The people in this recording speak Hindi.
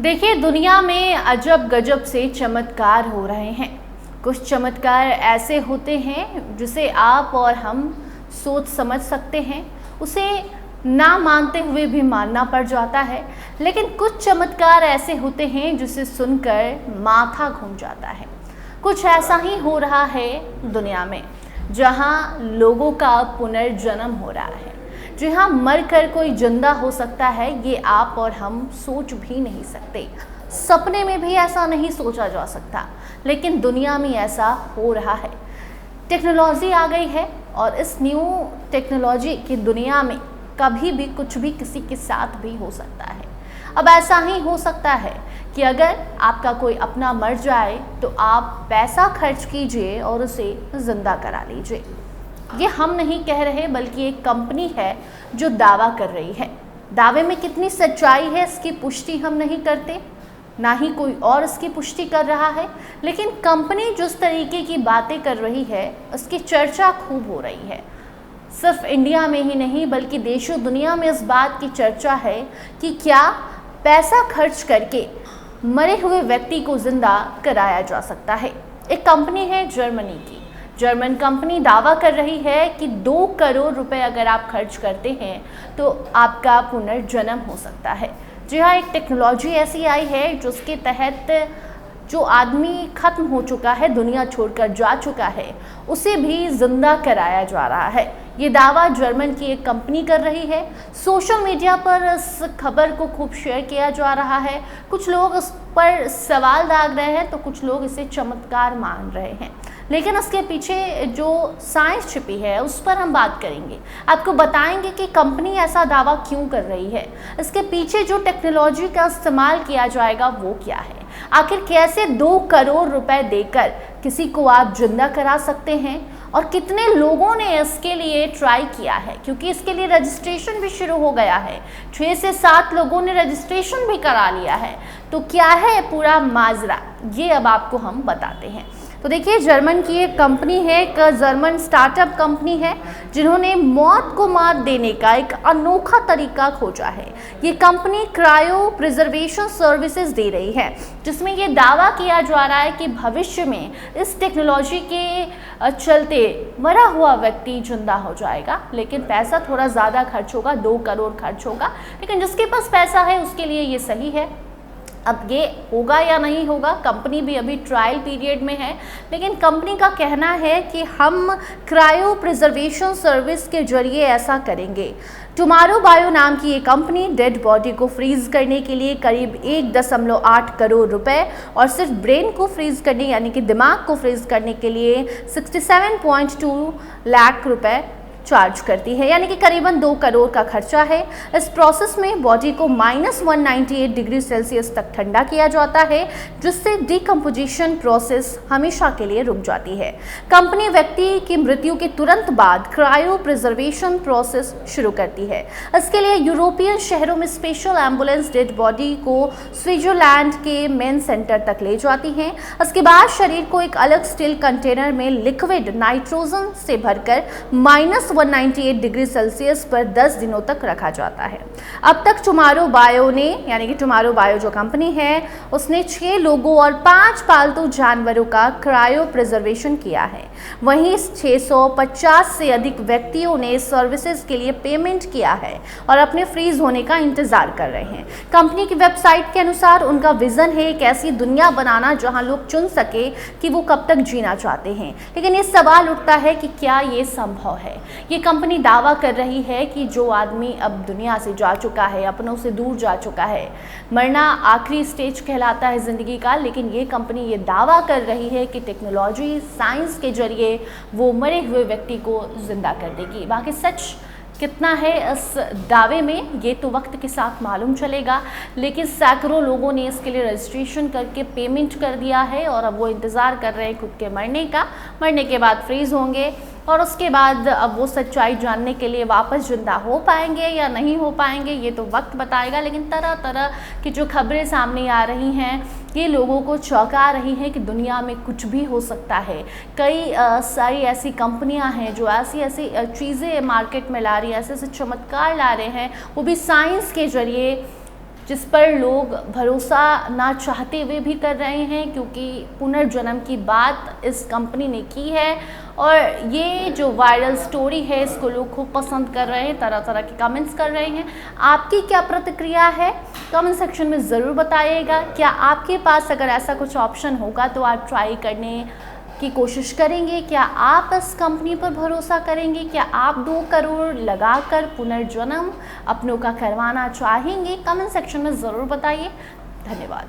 देखिए, दुनिया में अजब गजब से चमत्कार हो रहे हैं। कुछ चमत्कार ऐसे होते हैं जिसे आप और हम सोच समझ सकते हैं, उसे ना मानते हुए भी मानना पड़ जाता है। लेकिन कुछ चमत्कार ऐसे होते हैं जिसे सुनकर माथा घूम जाता है। कुछ ऐसा ही हो रहा है दुनिया में, जहां लोगों का पुनर्जन्म हो रहा है, जहाँ मरकर कोई जिंदा हो सकता है। ये आप और हम सोच भी नहीं सकते, सपने में भी ऐसा नहीं सोचा जा सकता, लेकिन दुनिया में ऐसा हो रहा है। टेक्नोलॉजी आ गई है और इस न्यू टेक्नोलॉजी की दुनिया में कभी भी कुछ भी किसी के साथ भी हो सकता है। अब ऐसा ही हो सकता है कि अगर आपका कोई अपना मर जाए तो आप पैसा खर्च कीजिए और उसे जिंदा करा लीजिए। ये हम नहीं कह रहे, बल्कि एक कंपनी है जो दावा कर रही है। दावे में कितनी सच्चाई है इसकी पुष्टि हम नहीं करते, ना ही कोई और इसकी पुष्टि कर रहा है। लेकिन कंपनी जिस तरीके की बातें कर रही है उसकी चर्चा खूब हो रही है। सिर्फ इंडिया में ही नहीं बल्कि देशों दुनिया में इस बात की चर्चा है कि क्या पैसा खर्च करके मरे हुए व्यक्ति को जिंदा कराया जा सकता है। एक कंपनी है जर्मनी की। जर्मन कंपनी दावा कर रही है कि 2 करोड़ रुपए अगर आप खर्च करते हैं तो आपका पुनर्जन्म हो सकता है। जी हाँ, एक टेक्नोलॉजी ऐसी आई है जिसके तहत जो आदमी खत्म हो चुका है, दुनिया छोड़कर जा चुका है, उसे भी जिंदा कराया जा रहा है। ये दावा जर्मन की एक कंपनी कर रही है। सोशल मीडिया पर इस खबर को खूब शेयर किया जा रहा है। कुछ लोग इस पर सवाल दाग रहे हैं तो कुछ लोग इसे चमत्कार मान रहे हैं। लेकिन इसके पीछे जो साइंस छिपी है उस पर हम बात करेंगे। आपको बताएंगे कि कंपनी ऐसा दावा क्यों कर रही है, इसके पीछे जो टेक्नोलॉजी का इस्तेमाल किया जाएगा वो क्या है, आखिर कैसे 2 करोड़ रुपए देकर किसी को आप जिंदा करा सकते हैं और कितने लोगों ने इसके लिए ट्राई किया है, क्योंकि इसके लिए रजिस्ट्रेशन भी शुरू हो गया है। 6 से 7 लोगों ने रजिस्ट्रेशन भी करा लिया है। तो क्या है पूरा माजरा, ये अब आपको हम बताते हैं। तो देखिए, जर्मन की एक कंपनी है, एक जर्मन स्टार्टअप कंपनी है जिन्होंने मौत को मात देने का एक अनोखा तरीका खोजा है। ये कंपनी क्रायो प्रिजर्वेशन सर्विसेज दे रही है, जिसमें ये दावा किया जा रहा है कि भविष्य में इस टेक्नोलॉजी के चलते मरा हुआ व्यक्ति जिंदा हो जाएगा। लेकिन पैसा थोड़ा ज़्यादा खर्च होगा, 2 करोड़ खर्च होगा, लेकिन जिसके पास पैसा है उसके लिए ये सही है। अब ये होगा या नहीं होगा, कंपनी भी अभी ट्रायल पीरियड में है, लेकिन कंपनी का कहना है कि हम क्रायो प्रिजर्वेशन सर्विस के जरिए ऐसा करेंगे। टुमारो बायो नाम की ये कंपनी डेड बॉडी को फ्रीज करने के लिए करीब 1.8 करोड़ रुपए और सिर्फ ब्रेन को फ्रीज करने यानी कि दिमाग को फ्रीज करने के लिए 67.2 लाख रुपए चार्ज करती है, यानी कि करीबन 2 करोड़ का खर्चा है। इस प्रोसेस में बॉडी को -198 डिग्री सेल्सियस तक ठंडा किया जाता है, जिससे डिकम्पोजिशन प्रोसेस हमेशा के लिए रुक जाती है। कंपनी व्यक्ति की मृत्यु के तुरंत बाद क्रायो प्रिजर्वेशन प्रोसेस शुरू करती है। इसके लिए यूरोपियन शहरों में स्पेशल एम्बुलेंस डेड बॉडी को स्विट्जरलैंड के मेन सेंटर तक ले जाती हैं। इसके बाद शरीर को एक अलग स्टील कंटेनर में लिक्विड नाइट्रोजन से भरकर -198 डिग्री सेल्सियस पर 10 दिनों तक रखा जाता है। अब तक टुमारो बायो ने, यानी कि टुमारो बायो जो कंपनी है, उसने 6 लोगों और 5 पालतू जानवरों का क्रायो प्रिजर्वेशन किया है। वहीं 650 से अधिक व्यक्तियों ने सर्विसेज के लिए पेमेंट किया है और अपने फ्रीज होने का इंतजार कर रहे हैं। कंपनी की वेबसाइट के अनुसार उनका विजन है एक ऐसी दुनिया बनाना जहां लोग चुन सके कि वो कब तक जीना चाहते हैं। लेकिन ये सवाल उठता है कि क्या ये संभव है। ये कंपनी दावा कर रही है कि जो आदमी अब दुनिया से जा चुका है, अपनों से दूर जा चुका है, मरना आखिरी स्टेज कहलाता है ज़िंदगी का, लेकिन ये कंपनी ये दावा कर रही है कि टेक्नोलॉजी साइंस के जरिए वो मरे हुए व्यक्ति को जिंदा कर देगी। बाकी सच कितना है इस दावे में ये तो वक्त के साथ मालूम चलेगा, लेकिन सैकड़ों लोगों ने इसके लिए रजिस्ट्रेशन करके पेमेंट कर दिया है और अब वो इंतज़ार कर रहे हैं खुद के मरने का। मरने के बाद फ्रीज होंगे और उसके बाद अब वो सच्चाई जानने के लिए वापस जिंदा हो पाएंगे या नहीं हो पाएंगे, ये तो वक्त बताएगा। लेकिन तरह तरह की जो खबरें सामने आ रही हैं ये लोगों को चौंका रही हैं कि दुनिया में कुछ भी हो सकता है। कई सारी ऐसी कंपनियां हैं जो ऐसी ऐसी चीज़ें मार्केट में ला रही हैं, ऐसे ऐसे चमत्कार ला रहे हैं, वो भी साइंस के जरिए। जिस पर लोग भरोसा ना चाहते हुए भी कर रहे हैं, क्योंकि पुनर्जन्म की बात इस कंपनी ने की है और ये जो वायरल स्टोरी है इसको लोग खूब पसंद कर रहे हैं, तरह तरह के कमेंट्स कर रहे हैं। आपकी क्या प्रतिक्रिया है कमेंट सेक्शन में ज़रूर बताइएगा। क्या आपके पास अगर ऐसा कुछ ऑप्शन होगा तो आप ट्राई करने की कोशिश करेंगे? क्या आप इस कंपनी पर भरोसा करेंगे? क्या आप 2 करोड़ लगाकर पुनर्जन्म अपनों का करवाना चाहेंगे? कमेंट सेक्शन में ज़रूर बताइए। धन्यवाद।